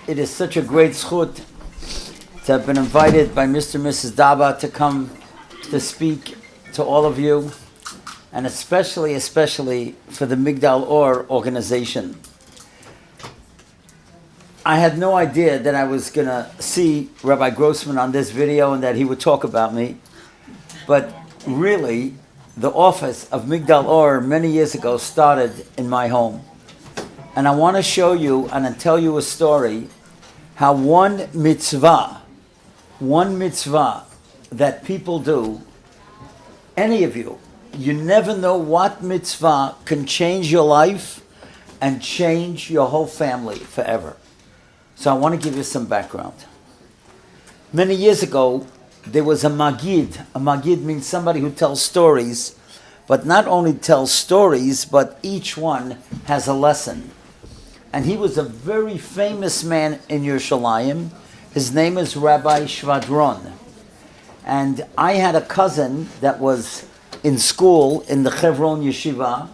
It is such a great zchut to have been invited by Mr. and Mrs. Daba to come to speak to all of you, and especially for the Migdal Or organization. I had no idea that I was going to see Rabbi Grossman on this video and that he would talk about me, but really, the office of Migdal Or many years ago started in my home. And I want to show you and tell you a story how one mitzvah that people do, any of you, you never know what mitzvah can change your life and change your whole family forever. So I want to give you some background. Many years ago, there was a magid. A magid means somebody who tells stories, but not only tells stories, but each one has a lesson. And he was a very famous man in Yerushalayim. His name is Rabbi Shvadron. And I had a cousin that was in school in the Hebron Yeshiva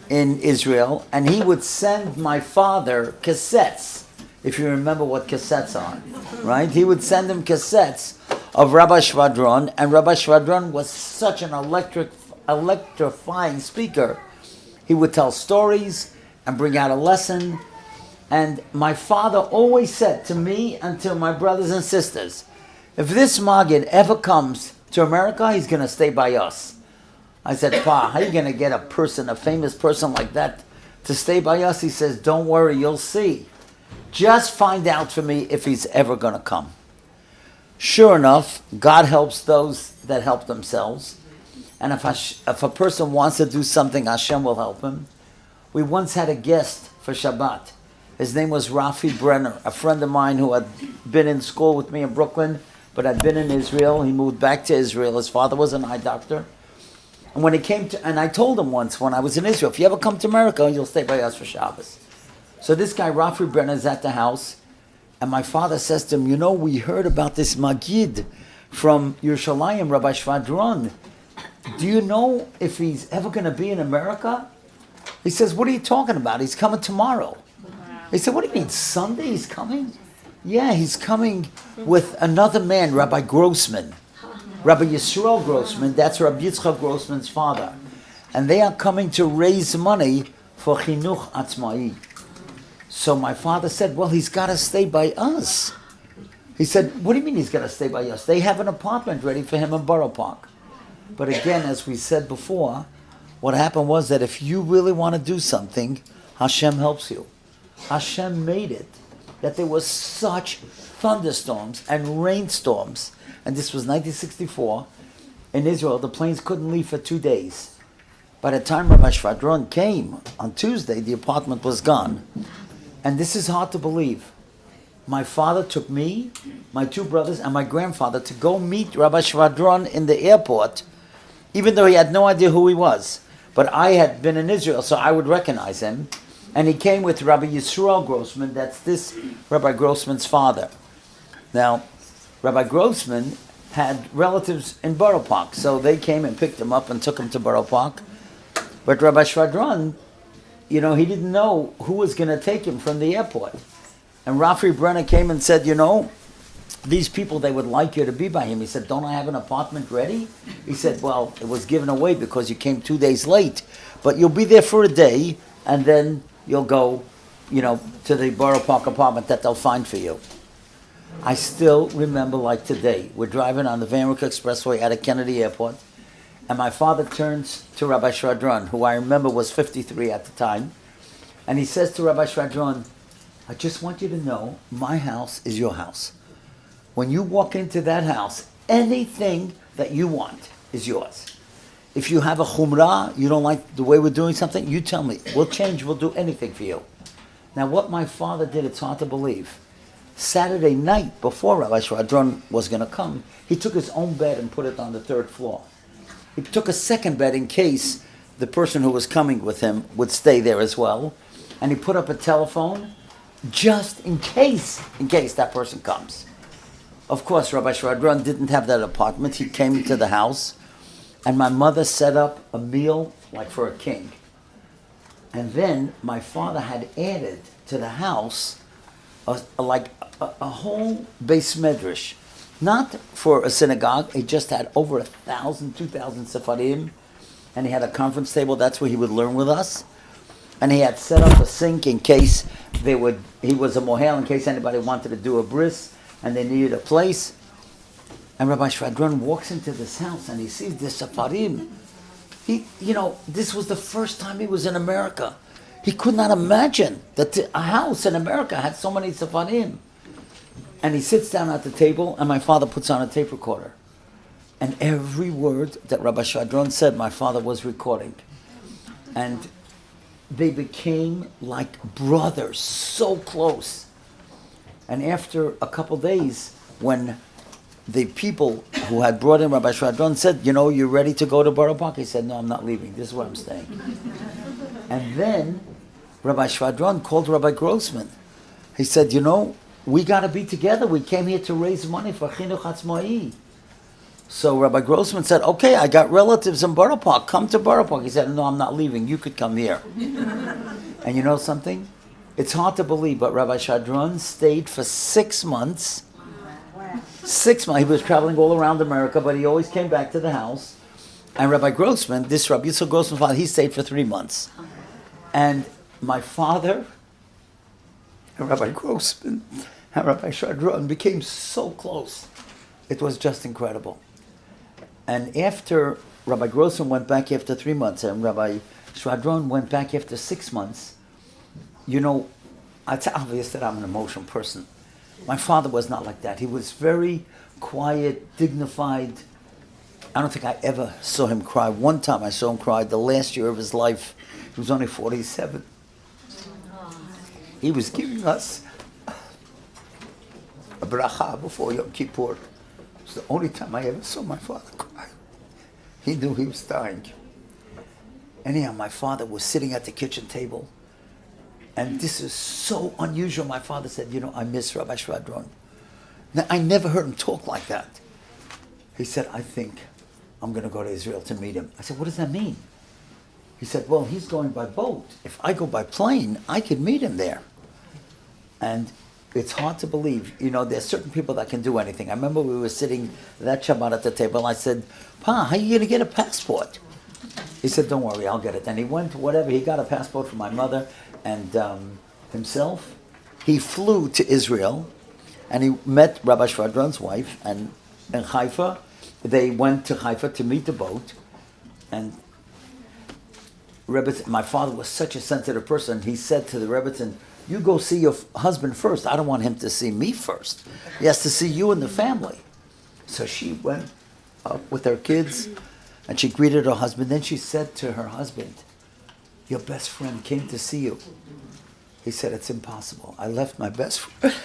in Israel, and he would send my father cassettes, if you remember what cassettes are, right? He would send him cassettes of Rabbi Shvadron, and Rabbi Shvadron was such an electrifying speaker. He would tell stories and bring out a lesson. And my father always said to me and to my brothers and sisters, if this Maggid ever comes to America, he's going to stay by us. I said, Pa, how are you going to get a famous person like that to stay by us? He says, don't worry, you'll see. Just find out for me if he's ever going to come. Sure enough, God helps those that help themselves. And if a person wants to do something, Hashem will help him. We once had a guest for Shabbat. His name was Rafi Brenner, a friend of mine who had been in school with me in Brooklyn, but had been in Israel. He moved back to Israel. His father was an eye doctor. And when he came to, and I told him once when I was in Israel, if you ever come to America, you'll stay by us for Shabbos. So this guy, Rafi Brenner, is at the house, and my father says to him, we heard about this Magid from Yerushalayim, Rabbi Shvadron. Do you know if he's ever going to be in America? He says, what are you talking about? He's coming tomorrow. He said, what do you mean, Sunday he's coming? Yeah, he's coming with another man, Rabbi Grossman. Rabbi Yisrael Grossman, that's Rabbi Yitzchak Grossman's father. And they are coming to raise money for Chinuch Atzmai. So my father said, well, he's got to stay by us. He said, what do you mean he's got to stay by us? They have an apartment ready for him in Borough Park. But again, as we said before, what happened was that if you really want to do something, Hashem helps you. Hashem made it that there was such thunderstorms and rainstorms, and this was 1964, in Israel, the planes couldn't leave for 2 days. By the time Rabbi Shvadron came on Tuesday, the apartment was gone. And this is hard to believe. My father took me, my two brothers, and my grandfather to go meet Rabbi Shvadron in the airport, even though he had no idea who he was. But I had been in Israel, so I would recognize him. And he came with Rabbi Yisrael Grossman, that's this Rabbi Grossman's father. Now, Rabbi Grossman had relatives in Borough Park, so they came and picked him up and took him to Borough Park. But Rabbi Shvadron, he didn't know who was going to take him from the airport. And Rafi Brenner came and said, these people, they would like you to be by him. He said, don't I have an apartment ready? He said, well, it was given away because you came 2 days late, but you'll be there for a day, and then you'll go, to the Borough Park apartment that they'll find for you. I still remember like today. We're driving on the Van Wyck Expressway out of Kennedy Airport, and my father turns to Rabbi Shvadron, who I remember was 53 at the time, and he says to Rabbi Shvadron, I just want you to know, my house is your house. When you walk into that house, anything that you want is yours. If you have a chumrah, you don't like the way we're doing something, you tell me. We'll change, we'll do anything for you. Now what my father did, it's hard to believe. Saturday night, before Rabbi Shvadron was going to come, he took his own bed and put it on the third floor. He took a second bed in case the person who was coming with him would stay there as well. And he put up a telephone just in case that person comes. Of course, Rabbi Shvadron didn't have that apartment. He came to the house, and my mother set up a meal like for a king. And then my father had added to the house a whole base medrash, not for a synagogue. He just had over 1,000, 2,000 sefarim, and he had a conference table. That's where he would learn with us. And he had set up a sink in case he was a mohel, in case anybody wanted to do a bris and they needed a place. And Rabbi Shvadron walks into this house and he sees the sefarim. This was the first time he was in America. He could not imagine that a house in America had so many sefarim. And he sits down at the table, and my father puts on a tape recorder. And every word that Rabbi Shvadron said, my father was recording. And they became like brothers, so close. And after a couple days, when the people who had brought in Rabbi Shvadron said, you're ready to go to Borough Park? He said, no, I'm not leaving. This is where I'm staying. And then Rabbi Shvadron called Rabbi Grossman. He said, we got to be together. We came here to raise money for Chinuch Hatzmai. So Rabbi Grossman said, okay, I got relatives in Borough Park. Come to Borough Park. He said, no, I'm not leaving. You could come here. And you know something? It's hard to believe, but Rabbi Shvadron stayed for 6 months. 6 months. He was traveling all around America, but he always came back to the house. And Rabbi Grossman, this Rabbi Yitzchak Grossman's father, he stayed for 3 months. And my father and Rabbi Grossman and Rabbi Shvadron became so close. It was just incredible. And after Rabbi Grossman went back after 3 months, and Rabbi Shvadron went back after 6 months, it's obvious that I'm an emotional person. My father was not like that. He was very quiet, dignified. I don't think I ever saw him cry. One time I saw him cry, the last year of his life. He was only 47. He was giving us a bracha before Yom Kippur. It was the only time I ever saw my father cry. He knew he was dying. Anyhow, my father was sitting at the kitchen table. And this is so unusual. My father said, I miss Rabbi Shvadron. Now, I never heard him talk like that. He said, I think I'm going to go to Israel to meet him. I said, what does that mean? He said, well, he's going by boat. If I go by plane, I could meet him there. And it's hard to believe. There's certain people that can do anything. I remember we were sitting that Shabbat at the table, and I said, Pa, how are you going to get a passport? He said, don't worry, I'll get it. And he went, he got a passport for my mother and himself. He flew to Israel, and he met Rabbi Shvadron's wife, and in Haifa, they went to Haifa to meet the boat. And my father was such a sensitive person, he said to the Rebbetzin, you go see your husband first. I don't want him to see me first. He has to see you and the family. So she went up with her kids, and she greeted her husband. Then she said to her husband, your best friend came to see you. He said, it's impossible. I left my best friend.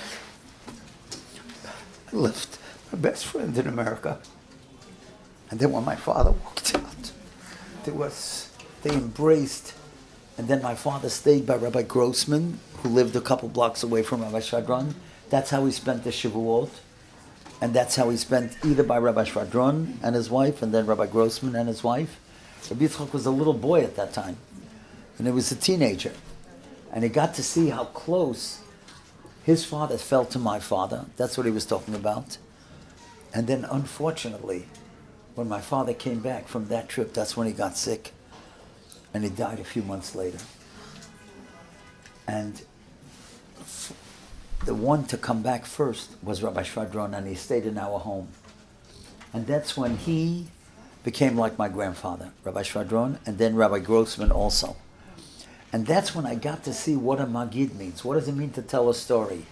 I left my best friend in America. And then when my father walked out, they embraced. And then my father stayed by Rabbi Grossman, who lived a couple blocks away from Rabbi Shvadron. That's how he spent the Shavuot. And that's how he spent either by Rabbi Shvadron and his wife, and then Rabbi Grossman and his wife. Rabbi Yitzchak was a little boy at that time. And he was a teenager. And he got to see how close his father felt to my father. That's what he was talking about. And then unfortunately, when my father came back from that trip, that's when he got sick. And he died a few months later. And the one to come back first was Rabbi Shvadron, and he stayed in our home. And that's when he became like my grandfather, Rabbi Shvadron, and then Rabbi Grossman also. And that's when I got to see what a Magid means. What does it mean to tell a story?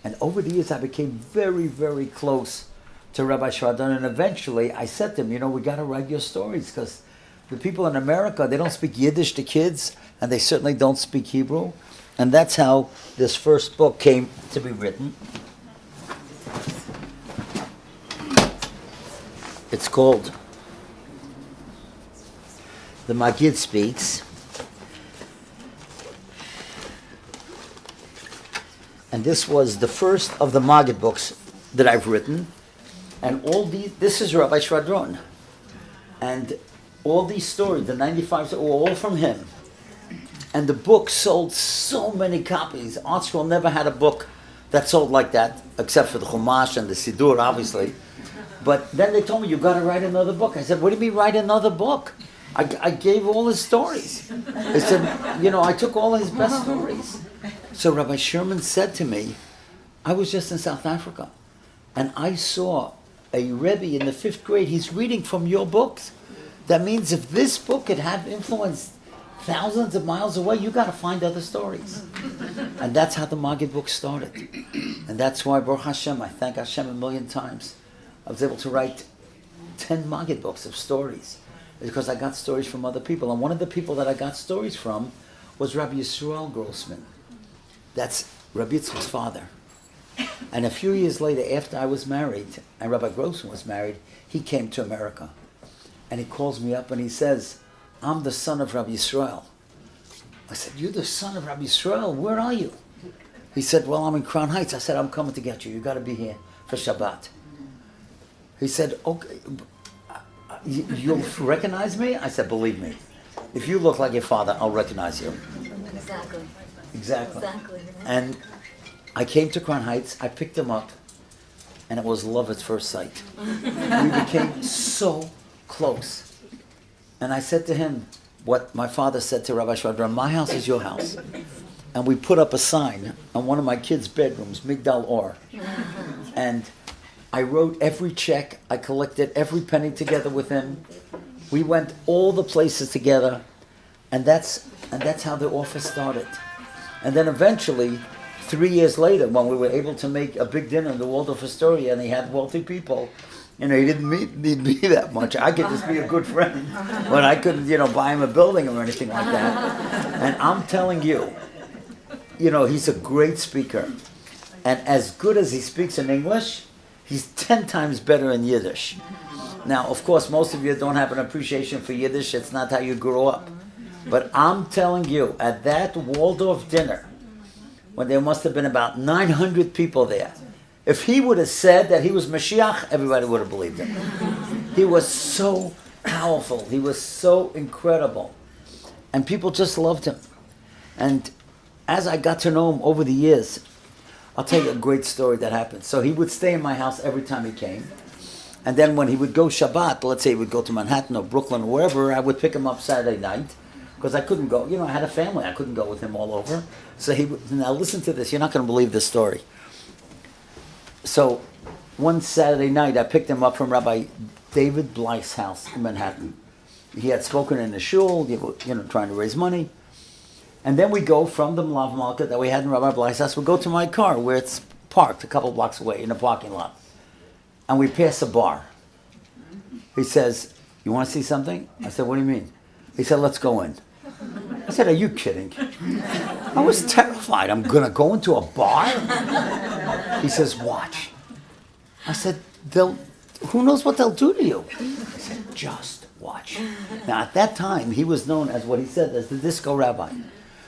And over the years, I became very, very close to Rabbi Shvadron. And eventually, I said to him, we got to write your stories, because the people in America, they don't speak Yiddish to kids, and they certainly don't speak Hebrew. And that's how this first book came to be written. It's called The Magid Speaks. And this was the first of the Magid books that I've written. And this is Rabbi Shvadron. And all these stories, the 95, were all from him. And the book sold so many copies. Art Scroll never had a book that sold like that, except for the Chumash and the Siddur, obviously. But then they told me, you got to write another book. I said, what do you mean write another book? I gave all his stories. They said, I took all his best stories. So Rabbi Sherman said to me, I was just in South Africa, and I saw a Rebbe in the 5th grade, he's reading from your books. That means if this book could have influence thousands of miles away, you got to find other stories. And that's how the Maggid book started. And that's why, Baruch Hashem, I thank Hashem a million times, I was able to write 10 Maggid books of stories. Because I got stories from other people. And one of the people that I got stories from was Rabbi Yisrael Grossman. That's Rabbi Yitzchak's father. And a few years later, after I was married, and Rabbi Grossman was married, he came to America. And he calls me up and he says, I'm the son of Rabbi Yisrael. I said, you're the son of Rabbi Yisrael? Where are you? He said, well, I'm in Crown Heights. I said, I'm coming to get you. You got to be here for Shabbat. He said, okay, you'll recognize me? I said, believe me. If you look like your father, I'll recognize you. Exactly. And I came to Crown Heights, I picked him up, and it was love at first sight. We became so close. And I said to him what my father said to Rabbi Shvadra, my house is your house. And we put up a sign on one of my kids' bedrooms, Migdal Or. And I wrote every check, I collected every penny together with him. We went all the places together, and that's how the office started. And then eventually, 3 years later, when we were able to make a big dinner in the Waldorf Astoria, and he had wealthy people, he didn't need me that much. I could just be a good friend, but I couldn't, buy him a building or anything like that. And I'm telling you, he's a great speaker. And as good as he speaks in English, he's 10 times better in Yiddish. Now, of course, most of you don't have an appreciation for Yiddish. It's not how you grew up. But I'm telling you, at that Waldorf dinner, when there must have been about 900 people there, if he would have said that he was Mashiach, everybody would have believed him. He was so powerful. He was so incredible. And people just loved him. And as I got to know him over the years, I'll tell you a great story that happened. So he would stay in my house every time he came. And then when he would go Shabbat, let's say he would go to Manhattan or Brooklyn or wherever, I would pick him up Saturday night. Because I couldn't go, I had a family, I couldn't go with him all over. So now listen to this, you're not going to believe this story. So one Saturday night, I picked him up from Rabbi David Blythe's house in Manhattan. He had spoken in the shul, trying to raise money. And then we go from the Mlav Malka that we had in Rabbi Blythe's house, we go to my car where it's parked a couple blocks away in a parking lot. And we pass a bar. He says, you want to see something? I said, what do you mean? He said, let's go in. I said, are you kidding? I was terrified. I'm going to go into a bar? He says, watch. I said, who knows what they'll do to you? He said, just watch. Now, at that time, he was known as what he said as the disco rabbi.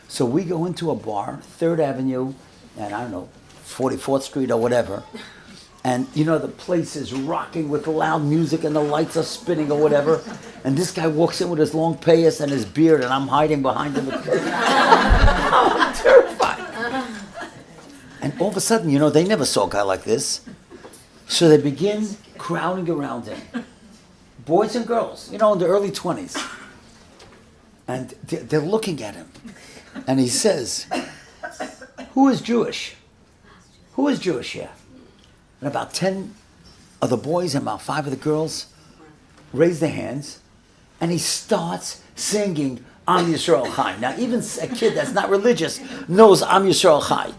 So we go into a bar, 3rd Avenue, and 44th Street or whatever. And, the place is rocking with loud music and the lights are spinning or whatever. And this guy walks in with his long payas and his beard and I'm hiding behind him. I'm terrified. And all of a sudden, they never saw a guy like this. So they begin crowding around him. Boys and girls, in the early 20s. And they're looking at him. And he says, who is Jewish? Who is Jewish here? And about 10 of the boys and about 5 of the girls raise their hands, and he starts singing Am Yisrael Chai. Now, even a kid that's not religious knows Am Yisrael Chai.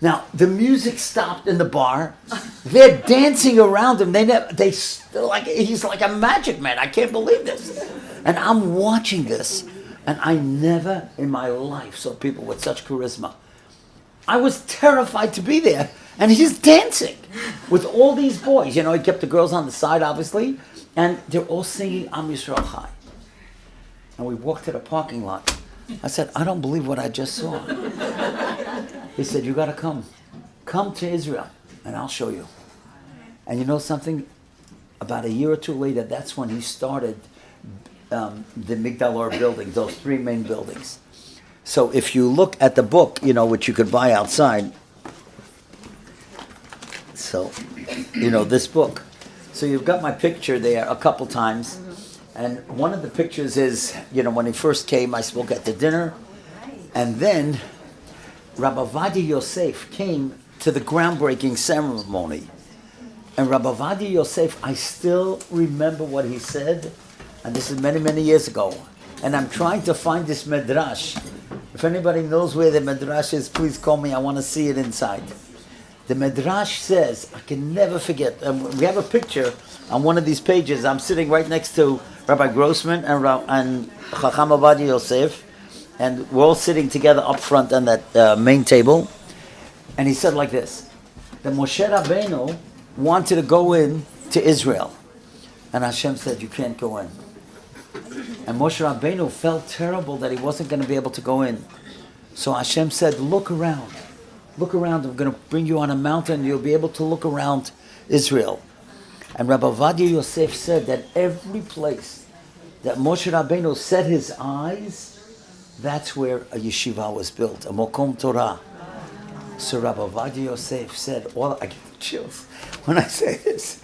Now, the music stopped in the bar. They're dancing around him. He's like a magic man. I can't believe this. And I'm watching this, and I never in my life saw people with such charisma. I was terrified to be there. And he's dancing with all these boys. He kept the girls on the side, obviously. And they're all singing Am Yisrael Chai. And we walked to the parking lot. I said, I don't believe what I just saw. He said, you got to come. Come to Israel, and I'll show you. And you know something? About a year or two later, that's when he started the Migdal Or building, those 3 main buildings. So if you look at the book, which you could buy outside, So, this book. So you've got my picture there a couple times. And one of the pictures is, when he first came, I spoke at the dinner. And then Rabbi Vadi Yosef came to the groundbreaking ceremony. And Rabbi Vadi Yosef, I still remember what he said. And this is many, many years ago. And I'm trying to find this medrash. If anybody knows where the medrash is, please call me. I want to see it inside. The medrash says, I can never forget. We have a picture on one of these pages. I'm sitting right next to Rabbi Grossman and Chacham Avadi Yosef, and we're all sitting together up front on that main table. And he said like this: that Moshe Rabbeinu wanted to go in to Israel, and Hashem said, "You can't go in." And Moshe Rabbeinu felt terrible that he wasn't going to be able to go in. So Hashem said, "Look around. Look around. I'm going to bring you on a mountain. You'll be able to look around Israel." And Rabbi Vadia Yosef said that every place that Moshe Rabbeinu set his eyes, that's where a yeshiva was built, a Mokom Torah. So Rabbi Vadia Yosef said, I get the chills when I say this.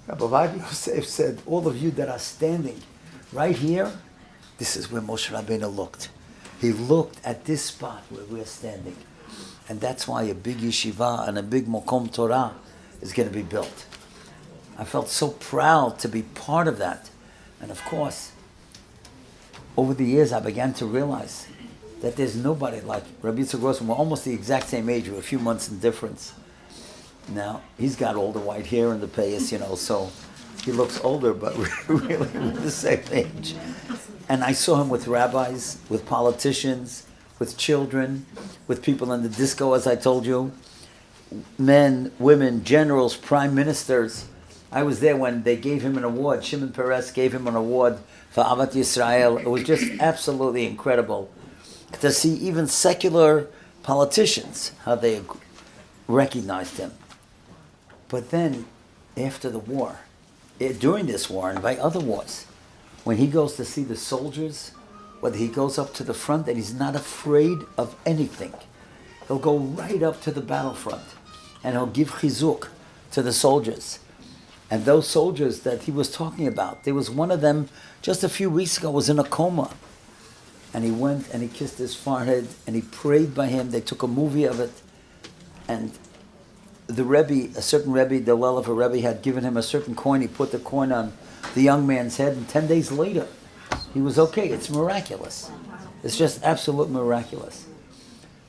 Rabbi Vadia Yosef said, all of you that are standing right here, this is where Moshe Rabbeinu looked. He looked at this spot where we're standing. And that's why a big yeshiva and a big Mokom Torah is going to be built. I felt so proud to be part of that. And of course, over the years, I began to realize that there's nobody like Rabbi Yitzchak Grossman. We're almost the exact same age. We're a few months in difference. Now, he's got all the white hair in the payas, so he looks older, but really we're the same age. And I saw him with rabbis, with politicians, with children, with people in the disco, as I told you, men, women, generals, prime ministers. I was there when they gave him an award. Shimon Peres gave him an award for Avat Yisrael. It was just absolutely incredible to see even secular politicians, how they recognized him. But then, after the war, during this war and by other wars, when he goes to see the soldiers, whether he goes up to the front and he's not afraid of anything, he'll go right up to the battlefront and he'll give chizuk to the soldiers. And those soldiers that he was talking about, there was one of them just a few weeks ago was in a coma. And he went and he kissed his forehead and he prayed by him. They took a movie of it. And the Rebbe, a certain Rebbe, the Lelev Rebbe, had given him a certain coin. He put the coin on the young man's head, and 10 days later, he was okay. It's miraculous. It's just absolutely miraculous.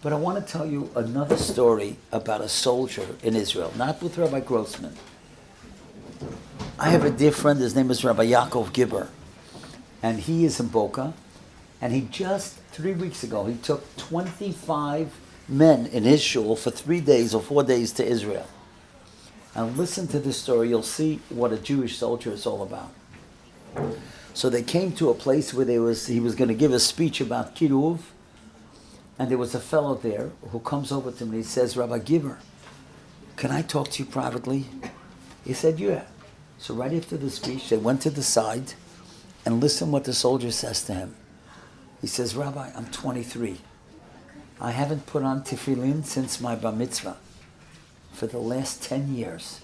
But I want to tell you another story about a soldier in Israel, not with Rabbi Grossman. I have a dear friend, his name is Rabbi Yaakov Gibber, and he is in Boca, and he just 3 weeks ago, he took 25 men in his shul for 3 days or 4 days to Israel. And listen to this story, you'll see what a Jewish soldier is all about. So they came to a place where he was going to give a speech about Kiruv, and there was a fellow there who comes over to me and he says, Rabbi Gibber, can I talk to you privately? He said, yeah. So right after the speech, they went to the side and listen what the soldier says to him. He says, Rabbi, I'm 23. I haven't put on tefillin since my bar mitzvah. For the last 10 years,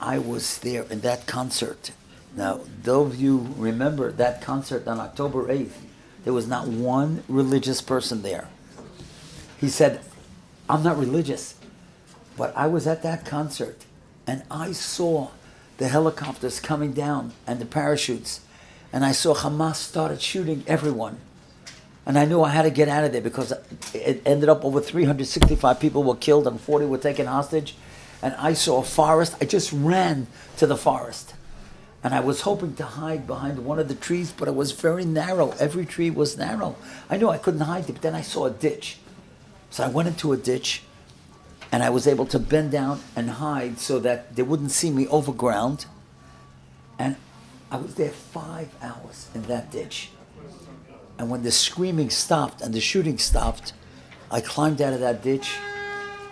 I was there in that concert. Now, those of you remember that concert on October 8th, there was not one religious person there. He said, I'm not religious, but I was at that concert and I saw the helicopters coming down and the parachutes, and I saw Hamas started shooting everyone. And I knew I had to get out of there because it ended up over 365 people were killed and 40 were taken hostage. And I saw a forest. I just ran to the forest. And I was hoping to hide behind one of the trees, but it was very narrow. Every tree was narrow. I knew I couldn't hide it, but then I saw a ditch. So I went into a ditch, and I was able to bend down and hide so that they wouldn't see me overground. And I was there 5 hours in that ditch. And when the screaming stopped and the shooting stopped, I climbed out of that ditch.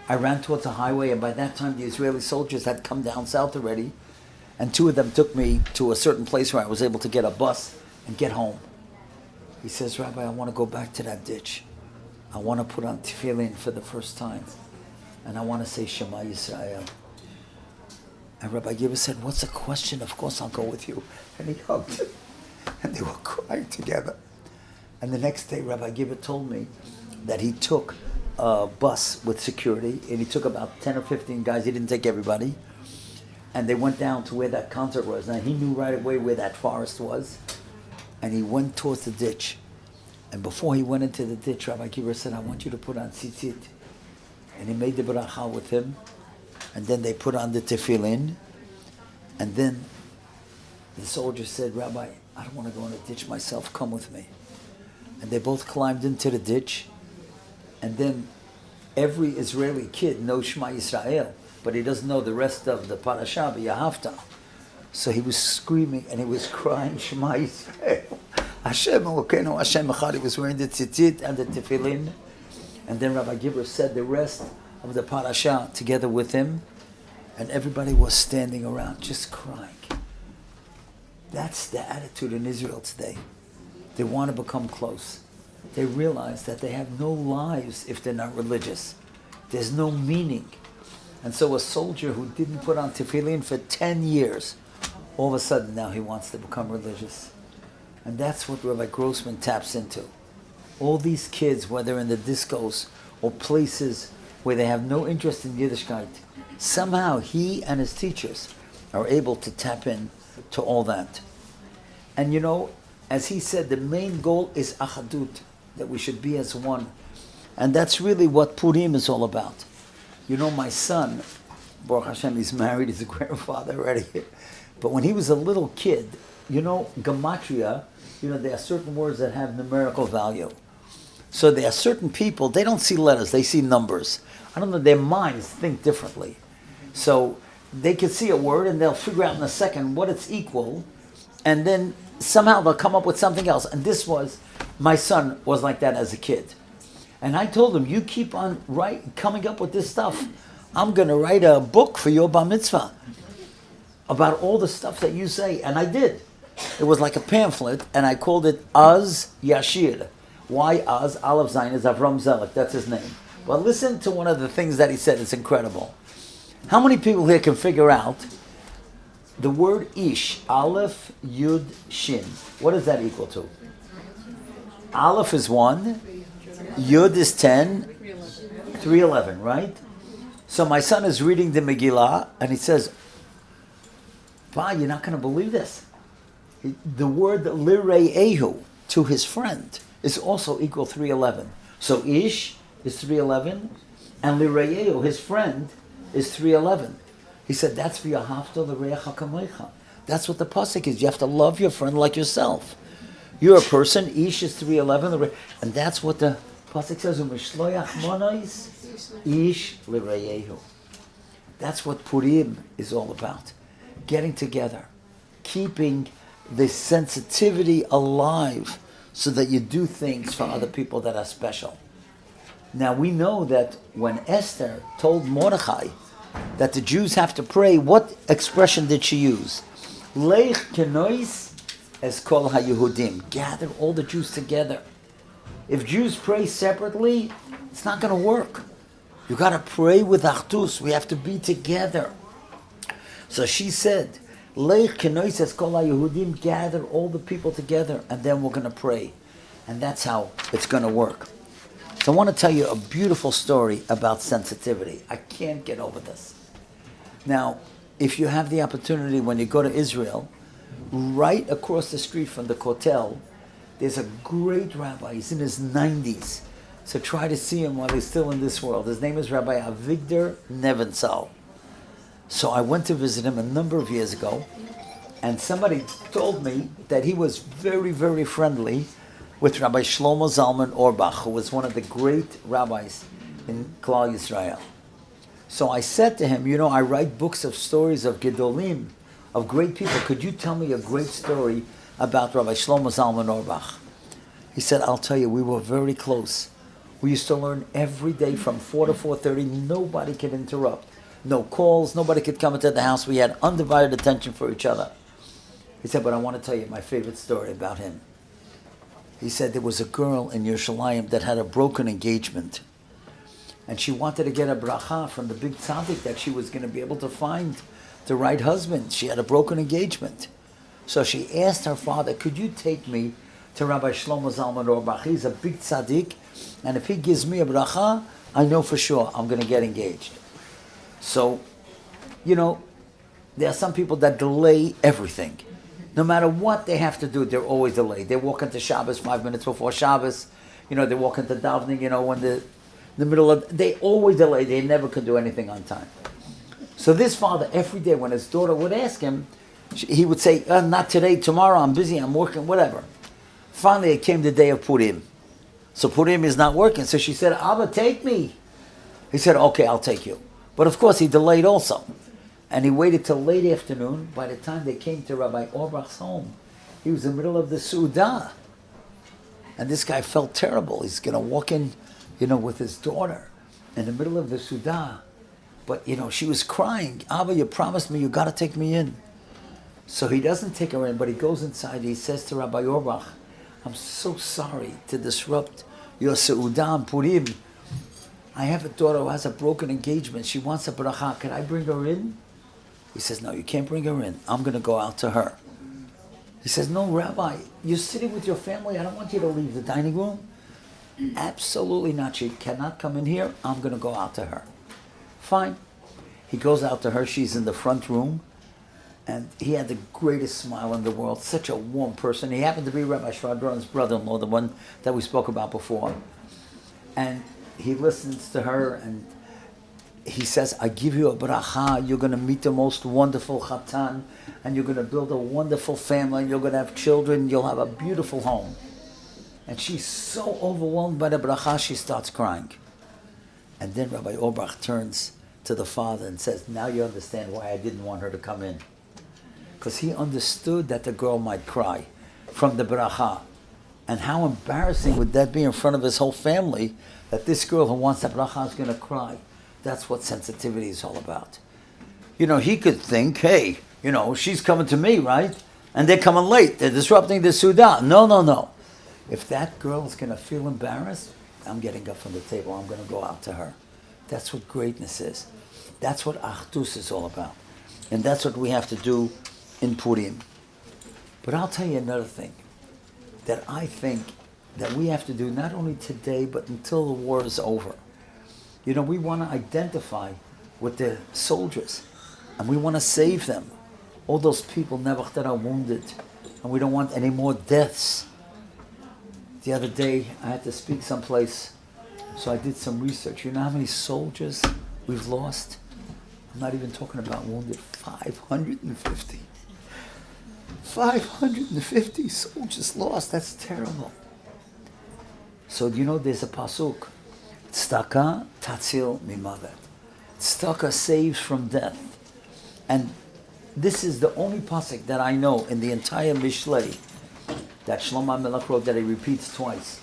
I ran towards the highway, and by that time the Israeli soldiers had come down south already. And 2 of them took me to a certain place where I was able to get a bus and get home. He says, Rabbi, I want to go back to that ditch. I want to put on tefillin for the first time. and I want to say Shema Yisrael. And Rabbi Gibbs said, what's the question? Of course I'll go with you. And he hugged him. And they were crying together. And the next day, Rabbi Gibbs told me that he took a bus with security, and he took about 10 or 15 guys. He didn't take everybody. And they went down to where that concert was. Now, he knew right away where that forest was. And he went towards the ditch. And before he went into the ditch, Rabbi Gibbs said, I want you to put on tzitzit. And he made the bracha with him. And then they put on the tefillin. And then the soldier said, Rabbi, I don't want to go in the ditch myself. Come with me. And they both climbed into the ditch. And then every Israeli kid knows Shema Yisrael, but he doesn't know the rest of the parasha, Yahavta. So he was screaming and he was crying, Shema Yisrael. Hashem Elokeinu, Hashem Echad. He was wearing the tzitzit and the tefillin. And then Rabbi Gibber said the rest of the parasha together with him. And everybody was standing around just crying. That's the attitude in Israel today. They want to become close. They realize that they have no lives if they're not religious. There's no meaning. And so a soldier who didn't put on tefillin for 10 years, all of a sudden now he wants to become religious. And that's what Rabbi Grossman taps into. All these kids, whether in the discos or places where they have no interest in Yiddishkeit, somehow he and his teachers are able to tap in to all that. And you know, as he said, the main goal is achadut, that we should be as one. And that's really what Purim is all about. You know, my son, Baruch Hashem, he's married, he's a grandfather already. But when he was a little kid, you know, gematria, you know, there are certain words that have numerical value. So there are certain people, they don't see letters, they see numbers. I don't know, their minds think differently. So they can see a word and they'll figure out in a second what it's equal, and then somehow they'll come up with something else. And my son was like that as a kid. And I told him, you keep on coming up with this stuff. I'm going to write a book for your bar mitzvah about all the stuff that you say. And I did. It was like a pamphlet, and I called it Az Yashir. Why Az? Aleph Zayin is Avram Zelek. That's his name. But listen to one of the things that he said. It's incredible. How many people here can figure out the word Ish, Aleph, Yud, Shin? What is that equal to? Aleph is 1, Yud is 10, 311, right? So my son is reading the Megillah, and he says, Pa, you're not going to believe this. The word Lire'ehu, to his friend, is also equal 311. So Ish is 311, and Lire'ehu, his friend, is 311. He said, that's v'yahavta l'reacha kamecha. That's what the pasuk is. You have to love your friend like yourself. You're a person, Ish is 311, and that's what the pasuk says, Umishloyach monois, Ish l'reyehu. That's what Purim is all about. Getting together, keeping the sensitivity alive so that you do things for other people that are special. Now we know that when Esther told Mordechai that the Jews have to pray, what expression did she use? Leich kenois es kol ha-Yehudim. Gather all the Jews together. If Jews pray separately, it's not going to work. You got to pray with achdus. We have to be together. So she said, Leich kenois es kol ha-Yehudim. Gather all the people together, and then we're going to pray. And that's how it's going to work. So I want to tell you a beautiful story about sensitivity. I can't get over this. Now, if you have the opportunity when you go to Israel, right across the street from the Kotel, there's a great rabbi. He's in his 90s. So try to see him while he's still in this world. His name is Rabbi Avigdor Neventhal. So I went to visit him a number of years ago, and somebody told me that he was very, very friendly with Rabbi Shlomo Zalman Auerbach, who was one of the great rabbis in Klal Yisrael. So I said to him, you know, I write books of stories of Gedolim, of great people. Could you tell me a great story about Rabbi Shlomo Zalman Auerbach? He said, I'll tell you, we were very close. We used to learn every day from 4 to 4:30. Nobody could interrupt. No calls, nobody could come into the house. We had undivided attention for each other. He said, but I want to tell you my favorite story about him. He said there was a girl in Yerushalayim that had a broken engagement. And she wanted to get a bracha from the big tzaddik that she was going to be able to find the right husband. She had a broken engagement. So she asked her father, could you take me to Rabbi Shlomo Zalman Auerbach? He's a big tzaddik, and if he gives me a bracha, I know for sure I'm going to get engaged. So, there are some people that delay everything. No matter what they have to do, they're always delayed. They walk into Shabbos 5 minutes before Shabbos. They walk into davening, when the middle of... They always delay. They never could do anything on time. So this father, every day when his daughter would ask him, he would say, not today, tomorrow, I'm busy, I'm working, whatever. Finally, it came the day of Purim. So Purim is not working. So she said, Abba, take me. He said, okay, I'll take you. But of course, he delayed also. And he waited till late afternoon. By the time they came to Rabbi Auerbach's home, he was in the middle of the Su'udah. And this guy felt terrible. He's going to walk in, with his daughter in the middle of the Su'udah. But, she was crying. Abba, you promised me, you got to take me in. So he doesn't take her in, but he goes inside. He says to Rabbi Auerbach, I'm so sorry to disrupt your Su'udah and Purim. I have a daughter who has a broken engagement. She wants a bracha. Can I bring her in? He says, no, you can't bring her in. I'm going to go out to her. He says, no, Rabbi, you're sitting with your family. I don't want you to leave the dining room. Absolutely not. She cannot come in here. I'm going to go out to her. Fine. He goes out to her. She's in the front room. And he had the greatest smile in the world. Such a warm person. He happened to be Rabbi Schwadron's brother-in-law, the one that we spoke about before. And he listens to her and he says, I give you a bracha. You're going to meet the most wonderful chatan. And you're going to build a wonderful family. And you're going to have children. You'll have a beautiful home. And she's so overwhelmed by the bracha, she starts crying. And then Rabbi Auerbach turns to the father and says, now you understand why I didn't want her to come in. Because he understood that the girl might cry from the bracha. And how embarrassing would that be in front of his whole family, that this girl who wants that bracha is going to cry. That's what sensitivity is all about. He could think, hey, she's coming to me, right? And they're coming late. They're disrupting the Su'udah. No. If that girl is going to feel embarrassed, I'm getting up from the table. I'm going to go out to her. That's what greatness is. That's what Achdus is all about. And that's what we have to do in Purim. But I'll tell you another thing that I think that we have to do not only today, but until the war is over. We want to identify with the soldiers and we want to save them. All those people that are wounded, and we don't want any more deaths. The other day I had to speak someplace, so I did some research. You know how many soldiers we've lost? I'm not even talking about wounded. 550. 550 soldiers lost. That's terrible. So there's a pasuk. Tzedakah tatzil mimavet. Tzedakah saves from death. And this is the only pasuk that I know in the entire Mishlei that Shlomo HaMelech wrote that he repeats twice.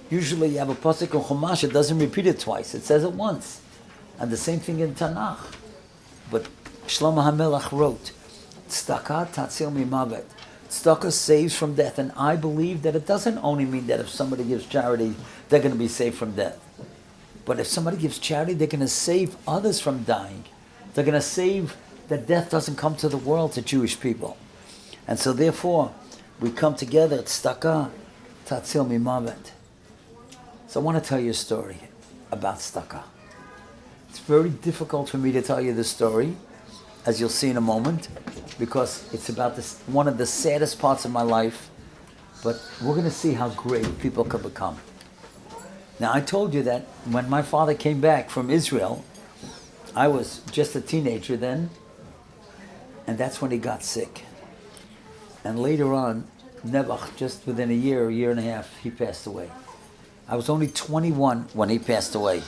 Usually you have a pasuk in Chumash, it doesn't repeat it twice. It says it once. And the same thing in Tanakh. But Shlomo HaMelech wrote, Tzedakah tatzil mimavet. Tzedakah saves from death. And I believe that it doesn't only mean that if somebody gives charity, they're going to be saved from death. But if somebody gives charity, they're going to save others from dying. They're going to save that death doesn't come to the world, to Jewish people. And so therefore, we come together at Tzedakah tatzil mimavet. So I want to tell you a story about tzedakah. It's very difficult for me to tell you this story, as you'll see in a moment, because it's about one of the saddest parts of my life, but we're going to see how great people can become. Now, I told you that when my father came back from Israel, I was just a teenager then, and that's when he got sick. And later on, Nebuch, just within a year and a half, he passed away. I was only 21 when he passed away.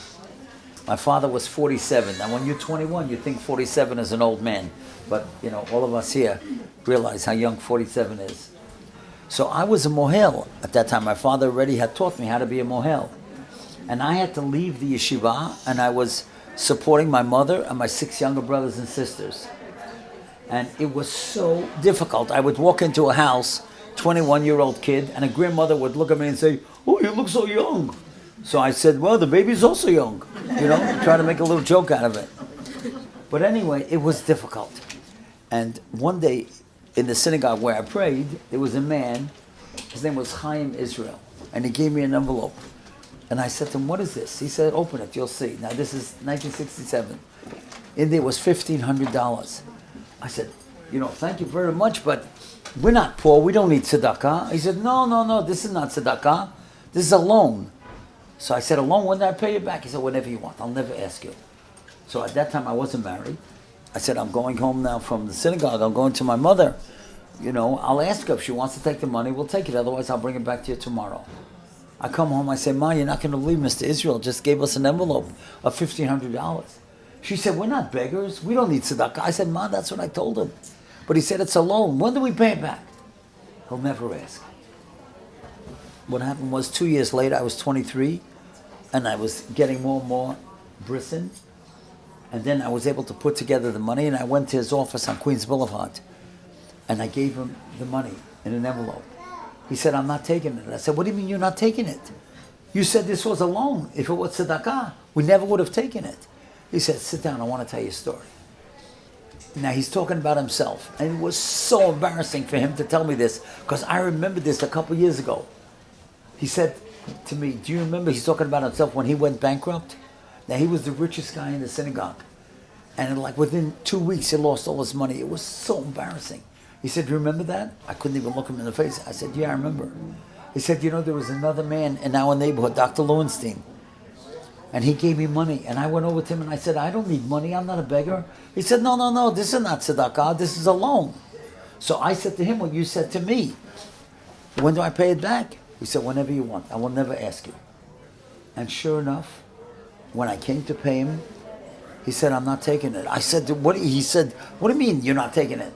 My father was 47. Now, when you're 21, you think 47 is an old man. But, all of us here realize how young 47 is. So I was a mohel at that time. My father already had taught me how to be a mohel. And I had to leave the yeshiva, and I was supporting my mother and my 6 younger brothers and sisters. And it was so difficult. I would walk into a house, 21-year-old kid, and a grandmother would look at me and say, oh, you look so young. So I said, well, the baby's also young. Trying to make a little joke out of it. But anyway, it was difficult. And one day, in the synagogue where I prayed, there was a man, his name was Chaim Israel, and he gave me an envelope. And I said to him, what is this? He said, open it, you'll see. Now this is 1967. In there was $1,500. I said, thank you very much, but we're not poor, we don't need tzedakah. He said, no, this is not tzedakah, this is a loan. So I said, a loan, when did I pay you back? He said, whenever you want, I'll never ask you. So at that time I wasn't married. I said, I'm going home now from the synagogue, I'm going to my mother. I'll ask her if she wants to take the money, we'll take it, otherwise I'll bring it back to you tomorrow. I come home, I say, Ma, you're not going to believe Mr. Israel just gave us an envelope of $1,500. She said, we're not beggars, we don't need tzedakah. I said, Ma, that's what I told him. But he said, it's a loan, when do we pay it back? He'll never ask. What happened was 2 years later, I was 23, and I was getting more and more brisson. And then I was able to put together the money, and I went to his office on Queens Boulevard, and I gave him the money in an envelope. He said, I'm not taking it. I said, what do you mean you're not taking it? You said this was a loan. If it was tzedakah, we never would have taken it. He said, sit down, I want to tell you a story. Now he's talking about himself, and it was so embarrassing for him to tell me this, because I remember this a couple years ago. He said to me, do you remember, he's talking about himself when he went bankrupt? Now he was the richest guy in the synagogue. And within 2 weeks he lost all his money. It was so embarrassing. He said, do you remember that? I couldn't even look him in the face. I said, yeah, I remember. He said, there was another man in our neighborhood, Dr. Lowenstein. And he gave me money. And I went over to him and I said, I don't need money, I'm not a beggar. He said, no, this is not tzedakah, this is a loan. So I said to him what you said to me. When do I pay it back? He said, whenever you want, I will never ask you. And sure enough, when I came to pay him, he said, I'm not taking it. I said, what? He said, what do you mean you're not taking it?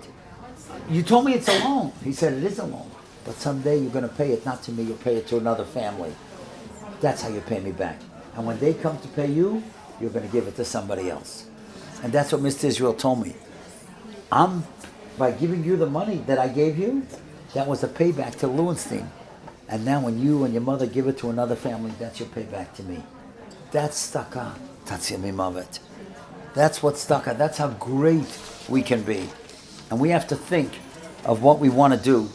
You told me it's a loan. He said, it is a loan. But someday you're going to pay it not to me, you'll pay it to another family. That's how you pay me back. And when they come to pay you, you're going to give it to somebody else. And that's what Mr. Israel told me. By giving you the money that I gave you, that was a payback to Lowenstein. And now when you and your mother give it to another family, that's your payback to me. That's tzedakah, tatzia mimavet. That's what's tzedakah. That's how great we can be. And we have to think of what we want to do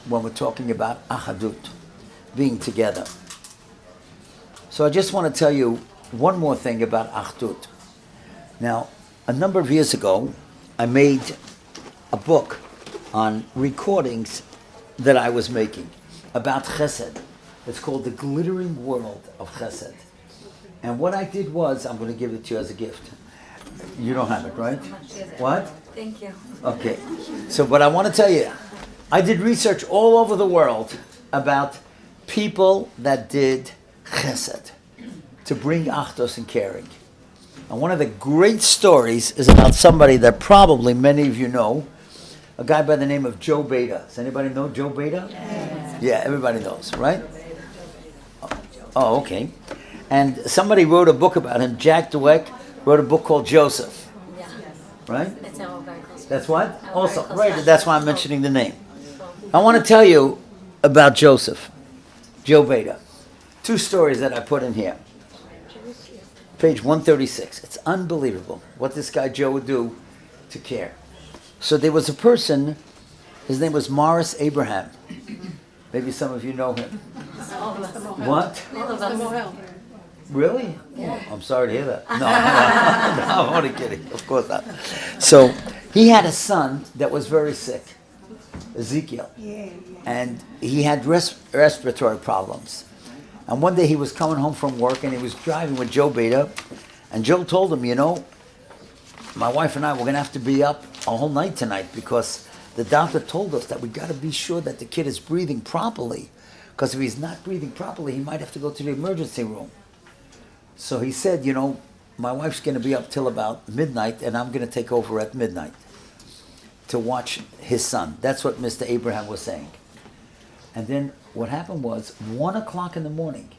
when we're talking about achadut, being together. So I just want to tell you one more thing about achdut. Now, a number of years ago, I made a book on recordings that I was making about chesed. It's called The Glittering World of Chesed. And what I did was, I'm going to give it to you as a gift. You don't have it, right? What? Thank you. Okay. So, but I want to tell you, I did research all over the world about people that did chesed, to bring achdos and caring. And one of the great stories is about somebody that probably many of you know, a guy by the name of Joe Beta. Does anybody know Joe Beta? Yes. Yeah, everybody knows, right? Oh, okay. And somebody wrote a book about him. Jack Dweck wrote a book called Joseph. Yeah. Right? That's our very close. That's what? Our Also, very close right, friend. that's why I'm mentioning the name. I want to tell you about Joseph, Joe Beta. 2 stories that I put in here. Page 136. It's unbelievable what this guy Joe would do to care. So there was a person, his name was Morris Abraham. Maybe some of you know him. What? All of us. Really? Yeah. Oh, I'm sorry to hear that. No, I'm only kidding. Of course not. So he had a son that was very sick, Ezekiel. And he had respiratory problems. And one day he was coming home from work and he was driving with Joe Beta. And Joe told him, my wife and I, we're going to have to be up a whole night tonight because the doctor told us that we got to be sure that the kid is breathing properly. Because if he's not breathing properly, he might have to go to the emergency room. So he said, my wife's going to be up till about midnight and I'm going to take over at midnight to watch his son. That's what Mr. Abraham was saying. And then what happened was 1 o'clock in the morning,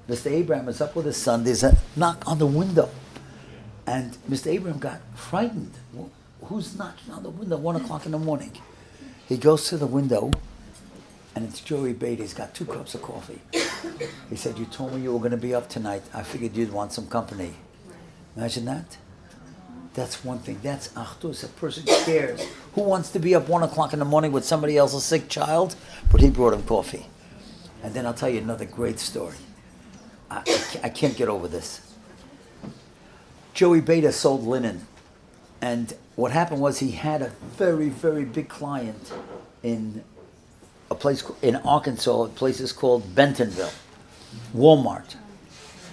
Mr. Abraham is up with his son. There's a knock on the window. And Mr. Abraham got frightened. Who's knocking on the window 1 o'clock in the morning? He goes to the window and it's Joey Beta. He's got 2 cups of coffee. He said, you told me you were going to be up tonight. I figured you'd want some company. Imagine that. That's one thing. That's achdus. A person cares. Who wants to be up 1 o'clock in the morning with somebody else's sick child? But he brought him coffee. And then I'll tell you another great story. I can't get over this. Joey Beta sold linen. And what happened was he had a very, very big client in a place in Arkansas. A place is called Bentonville, Walmart.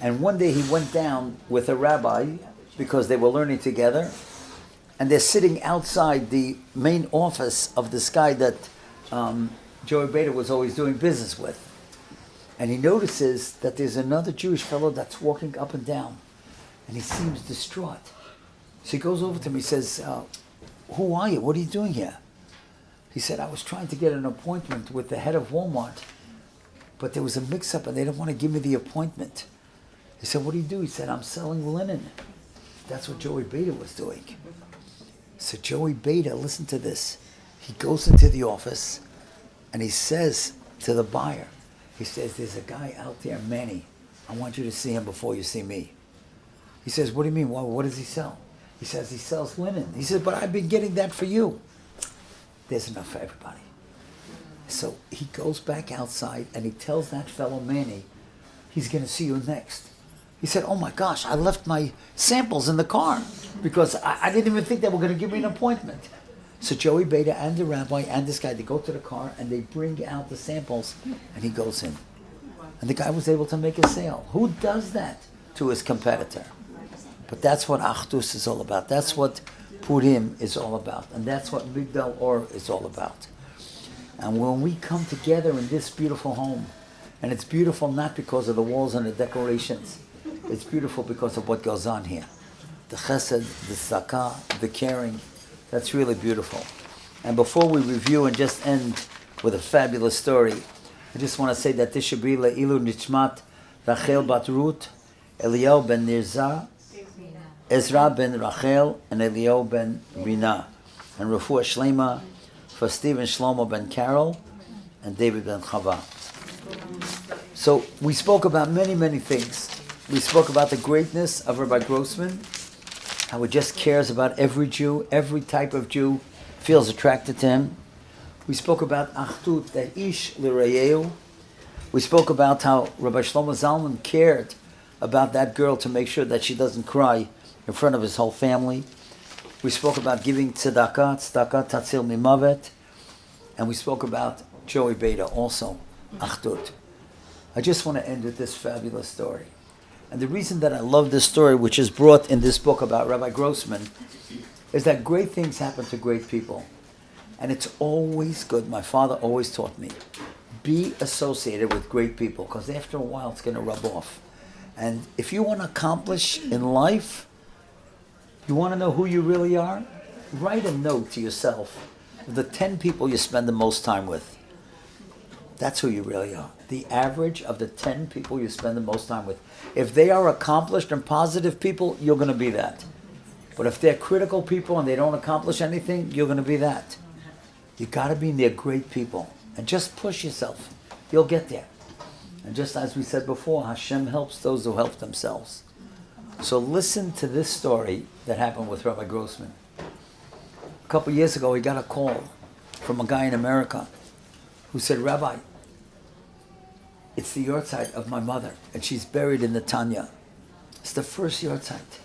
And one day he went down with a rabbi because they were learning together. And they're sitting outside the main office of this guy that Joey Beta was always doing business with. And he notices that there's another Jewish fellow that's walking up and down. And he seems distraught. So he goes over to him, he says, who are you? What are you doing here? He said, I was trying to get an appointment with the head of Walmart, but there was a mix-up and they didn't want to give me the appointment. He said, what do you do? He said, I'm selling linen. That's what Joey Beta was doing. So Joey Beta, listen to this. He goes into the office and he says to the buyer, he says, there's a guy out there, Manny. I want you to see him before you see me. He says, what do you mean? Well, what does he sell? He says, he sells linen. He says, but I've been getting that for you. There's enough for everybody. So he goes back outside and he tells that fellow Manny, he's going to see you next. He said, oh my gosh, I left my samples in the car because I didn't even think they were going to give me an appointment. So Joey Beta and the rabbi and this guy, they go to the car and they bring out the samples and he goes in. And the guy was able to make a sale. Who does that to his competitor? But that's what achdus is all about. That's what Purim is all about. And that's what Migdal Or is all about. And when we come together in this beautiful home, and it's beautiful not because of the walls and the decorations, it's beautiful because of what goes on here. The chesed, the tzedakah, the caring, that's really beautiful. And before we review and just end with a fabulous story, I just want to say that this should be Le'ilu Nishmat Rachel Bat Ruth, Eliyahu ben Nirza, Ezra ben Rachel, and Eliyahu ben Rina, and Refuah Shlema for Stephen Shlomo ben Carol and David ben Chava. So we spoke about many, many things. We spoke about the greatness of Rabbi Grossman, how he just cares about every Jew, every type of Jew feels attracted to him. We spoke about Achdut, the Ish L'Rayeu. We spoke about how Rabbi Shlomo Zalman cared about that girl to make sure that she doesn't cry in front of his whole family. We spoke about giving tzedakah, tzedakah tatzil mimavet. And we spoke about Joey Beta also, Achdut. I just want to end with this fabulous story. And the reason that I love this story, which is brought in this book about Rabbi Grossman, is that great things happen to great people. And it's always good. My father always taught me, be associated with great people, because after a while it's going to rub off. And if you want to accomplish in life, you want to know who you really are, write a note to yourself of the 10 people you spend the most time with. That's who you really are. The average of the 10 people you spend the most time with. If they are accomplished and positive people, you're going to be that. But if they're critical people and they don't accomplish anything, you're going to be that. You got to be near great people. And just push yourself. You'll get there. And just as we said before, Hashem helps those who help themselves. So listen to this story that happened with Rabbi Grossman. A couple years ago, he got a call from a guy in America who said, Rabbi, it's the yahrzeit of my mother, and she's buried in Netanya. It's the first yahrzeit.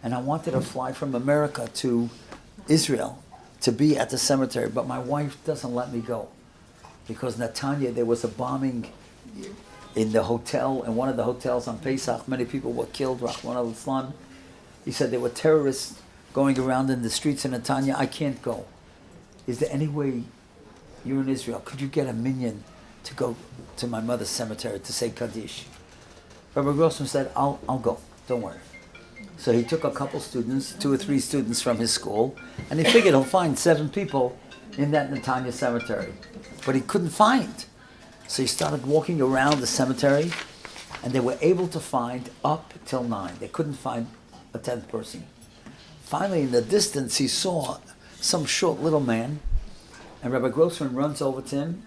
And I wanted to fly from America to Israel to be at the cemetery, but my wife doesn't let me go. Because Netanya, there was a bombing in the hotel, in one of the hotels on Paysach. Many people were killed, Rahman al-Islam. He said there were terrorists going around in the streets in Netanya. I can't go. Is there any way, you're in Israel, could you get a minion to go to my mother's cemetery to say Kaddish? Rabbi Grossman said, I'll go, don't worry. So he took a couple students, 2 or 3 students from his school, and he figured he'll find 7 people in that Netanya cemetery. But he couldn't find. So he started walking around the cemetery, and they were able to find up till 9. They couldn't find a 10th person. Finally, in the distance, he saw some short little man, and Rabbi Grossman runs over to him,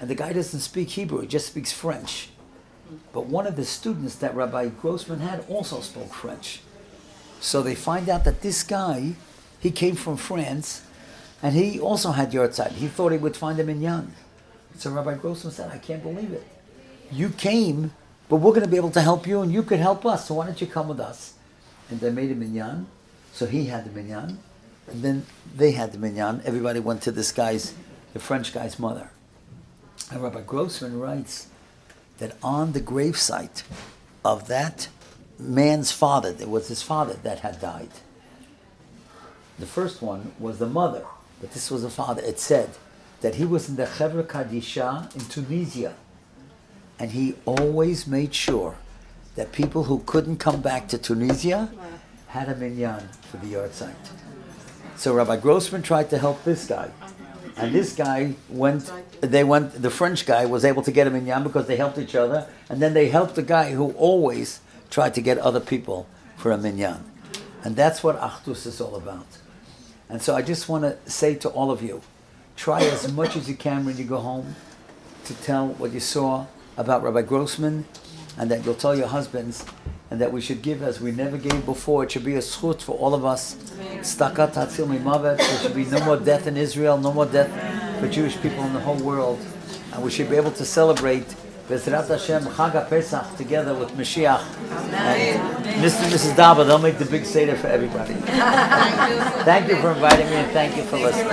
and the guy doesn't speak Hebrew, he just speaks French. But one of the students that Rabbi Grossman had also spoke French. So they find out that this guy, he came from France, and he also had yahrzeit. He thought he would find a minyan. So Rabbi Grossman said, I can't believe it. You came, but we're going to be able to help you, and you could help us, so why don't you come with us? And they made a minyan. So he had the minyan, and then they had the minyan. Everybody went to this guy's, the French guy's mother. And Rabbi Grossman writes that on the gravesite of that man's father, it was his father that had died. The first one was the mother, but this was the father. It said that he was in the Chevra Kadisha in Tunisia, and he always made sure that people who couldn't come back to Tunisia had a minyan for the yahrzeit. So Rabbi Grossman tried to help this guy, and this guy the French guy was able to get a minyan because they helped each other, and then they helped the guy who always tried to get other people for a minyan. And that's what Achdus is all about. And so I just want to say to all of you, try as much as you can when you go home to tell what you saw about Rabbi Grossman, and that you'll tell your husbands, and that we should give as we never gave before. It should be a schut for all of us. Stakat hatzil mimavet. There should be no more death in Israel, no more death for Jewish people in the whole world. And we should be able to celebrate Bezrat Hashem Chag Paysach together with Mashiach. And Mr. and Mrs. Daba, they'll make the big seder for everybody. Thank you for inviting me, and thank you for listening.